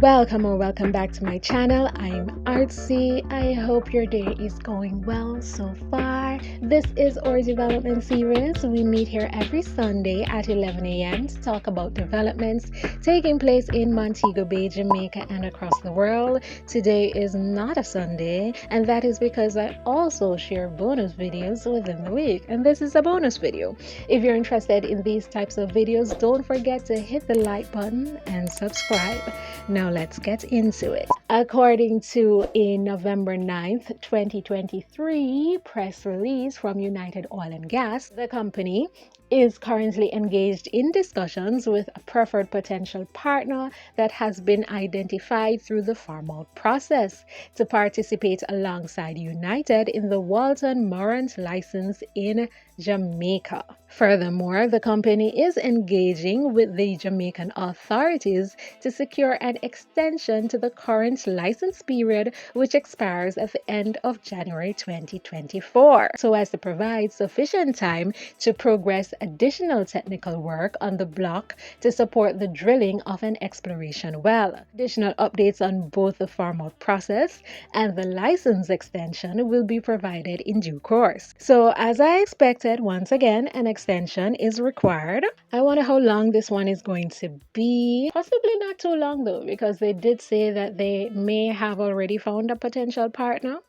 Welcome or welcome back to my channel. I'm Artsy. I hope your day is going well so far. This is our development series. We meet here every Sunday at 11 a.m. to talk about developments taking place in Montego Bay, Jamaica, and across the world. Today is not a Sunday, and that is because I also share bonus videos within the week, and this is a bonus video. If you're interested in these types of videos, don't forget to hit the like button and subscribe. Now let's get into it. According to a November 9th, 2023 press release from United Oil and Gas, the company is currently engaged in discussions with a preferred potential partner that has been identified through the farm-out process to participate alongside United in the Walton Morant license in Jamaica. Furthermore, the company is engaging with the Jamaican authorities to secure an extension to the current license period, which expires at the end of January 2024, so as to provide sufficient time to progress additional technical work on the block to support the drilling of an exploration well. Additional updates on both the farm-out process and the license extension will be provided in due course. So as I expected, once again, an extension is required. I wonder how long this one is going to be. Possibly not too long though, because they did say that they may have already found a potential partner.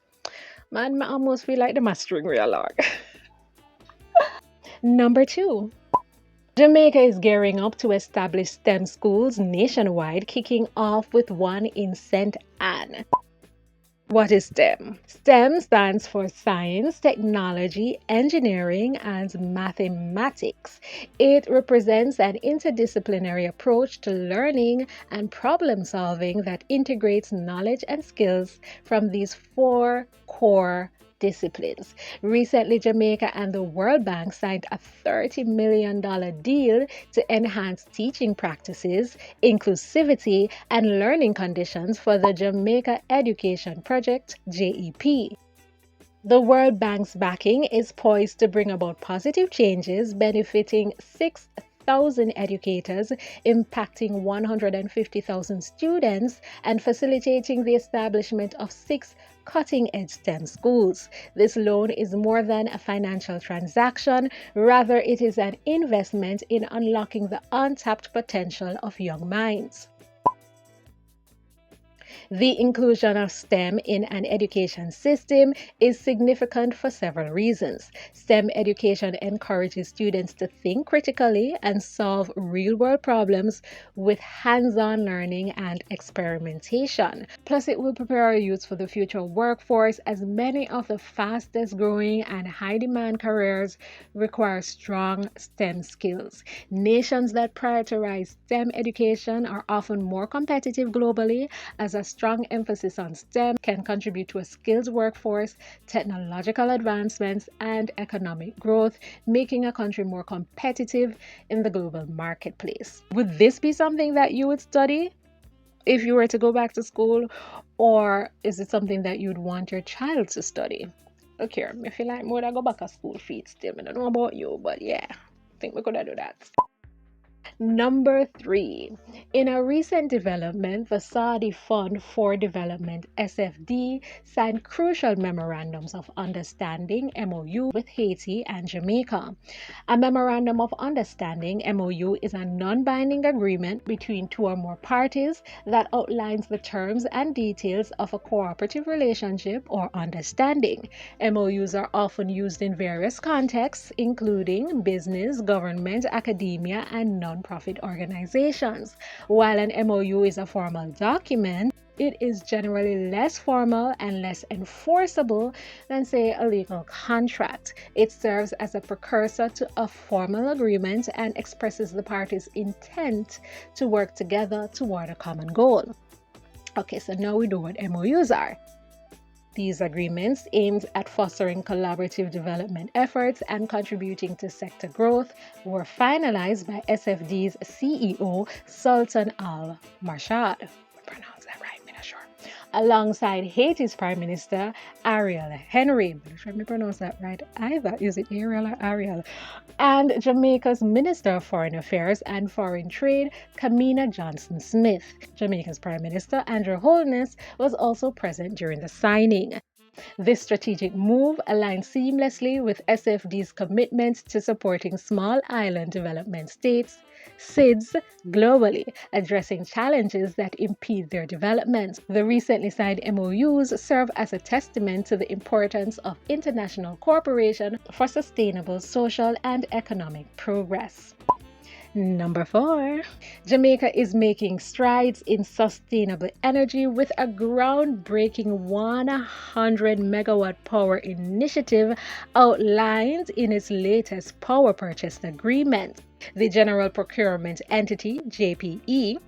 Man, I almost feel like the mastering real long. Number 2. Jamaica is gearing up to establish STEM schools nationwide, kicking off with one in St. Anne. What is STEM? STEM stands for Science, Technology, Engineering, and Mathematics. It represents an interdisciplinary approach to learning and problem solving that integrates knowledge and skills from these 4 core disciplines. Recently, Jamaica and the World Bank signed a $30 million deal to enhance teaching practices, inclusivity, and learning conditions for the Jamaica Education Project, JEP. The World Bank's backing is poised to bring about positive changes benefiting 6,000 educators, impacting 150,000 students, and facilitating the establishment of 6 cutting-edge STEM schools. This loan is more than a financial transaction, rather it is an investment in unlocking the untapped potential of young minds. The inclusion of STEM in an education system is significant for several reasons. STEM education encourages students to think critically and solve real-world problems with hands-on learning and experimentation. Plus, it will prepare our youth for the future workforce, as many of the fastest growing and high-demand careers require strong STEM skills. Nations that prioritize STEM education are often more competitive globally, as a strong emphasis on STEM can contribute to a skilled workforce, technological advancements, and economic growth, making a country more competitive in the global marketplace. Would this be something that you would study if you were to go back to school, or is it something that you'd want your child to study? Okay, I feel like more to go back to school feet still. I don't know about you, but yeah, I think we could do that. Number 3. In a recent development, the Saudi Fund for Development (SFD) signed crucial memorandums of understanding (MOU) with Haiti and Jamaica. A memorandum of understanding (MOU) is a non-binding agreement between 2 or more parties that outlines the terms and details of a cooperative relationship or understanding. MOUs are often used in various contexts, including business, government, academia, and non-profit organizations. While an MOU is a formal document, it is generally less formal and less enforceable than, say, a legal contract. It serves as a precursor to a formal agreement and expresses the parties' intent to work together toward a common goal. Okay, so now we know what MOUs are. These agreements, aimed at fostering collaborative development efforts and contributing to sector growth, were finalized by SFD's CEO, Sultan Al Marshad. Pronounce that right, I'm not sure. alongside Haiti's Prime Minister Ariel Henry. Let me pronounce that right either. Is it Ariel or Ariel? And Jamaica's Minister of Foreign Affairs and Foreign Trade, Kamina Johnson-Smith. Jamaica's Prime Minister Andrew Holness was also present during the signing. This strategic move aligns seamlessly with SFD's commitment to supporting small island development states, SIDS, globally, addressing challenges that impede their development. The recently signed MOUs serve as a testament to the importance of international cooperation for sustainable social and economic progress. Number 4. Jamaica is making strides in sustainable energy with a groundbreaking 100 megawatt power initiative outlined in its latest power purchase agreement. The General Procurement Entity, GPE,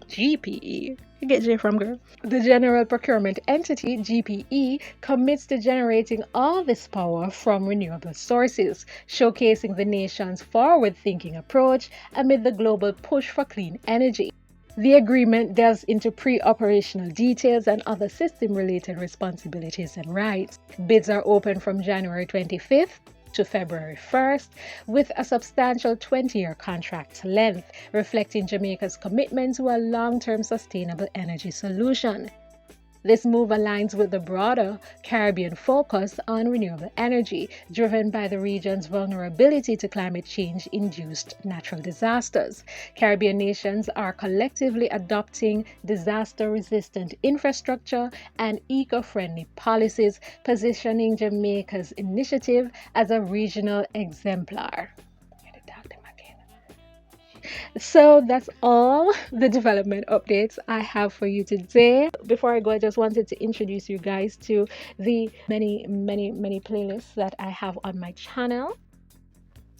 you get J from girl. The General Procurement Entity, GPE, commits to generating all this power from renewable sources, showcasing the nation's forward-thinking approach amid the global push for clean energy. The agreement delves into pre-operational details and other system-related responsibilities and rights. Bids are open from January 25th to February 1st, with a substantial 20-year contract length, reflecting Jamaica's commitment to a long-term sustainable energy solution. This move aligns with the broader Caribbean focus on renewable energy, driven by the region's vulnerability to climate change-induced natural disasters. Caribbean nations are collectively adopting disaster-resistant infrastructure and eco-friendly policies, positioning Jamaica's initiative as a regional exemplar. So that's all the development updates I have for you today. Before I go, I just wanted to introduce you guys to the many playlists that I have on my channel.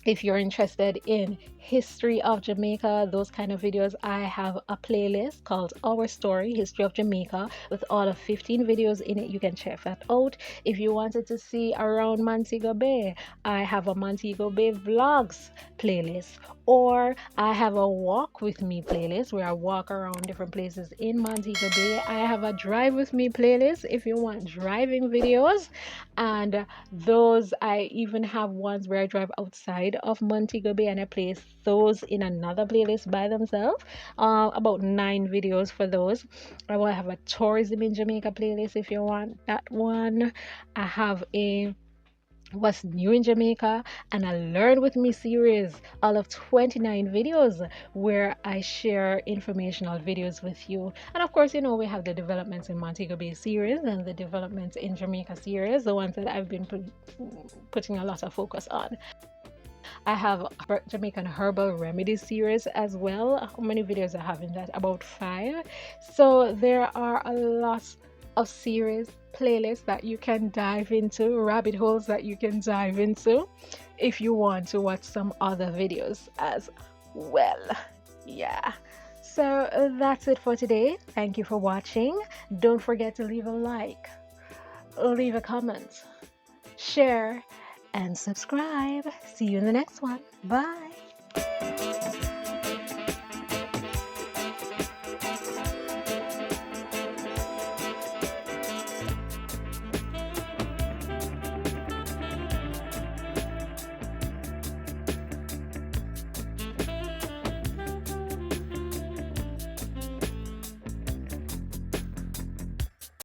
If you're interested in history of Jamaica, those kind of videos, I have a playlist called Our Story, History of Jamaica, with all of 15 videos in it. You can check that out. If you wanted to see around Montego Bay, I have a Montego Bay Vlogs playlist. Or I have a Walk With Me playlist where I walk around different places in Montego Bay. I have a Drive With Me playlist if you want driving videos. And those, I even have ones where I drive outside of Montego Bay and I place those in another playlist by themselves. About 9 videos for those. I will have a Tourism in Jamaica playlist if you want that one. I have a What's New in Jamaica and a Learn With Me series, all of 29 videos where I share informational videos with you. And of course, you know, we have the developments in Montego Bay series and the developments in Jamaica series, the ones that I've been putting a lot of focus on. I have Jamaican Herbal Remedies series as well. How many videos I have in that? About 5. So there are a lot of series playlists that you can dive into, rabbit holes that you can dive into if you want to watch some other videos as well. Yeah, so that's it for today. Thank you for watching. Don't forget to leave a like, leave a comment, share, and subscribe. See you in the next one. Bye.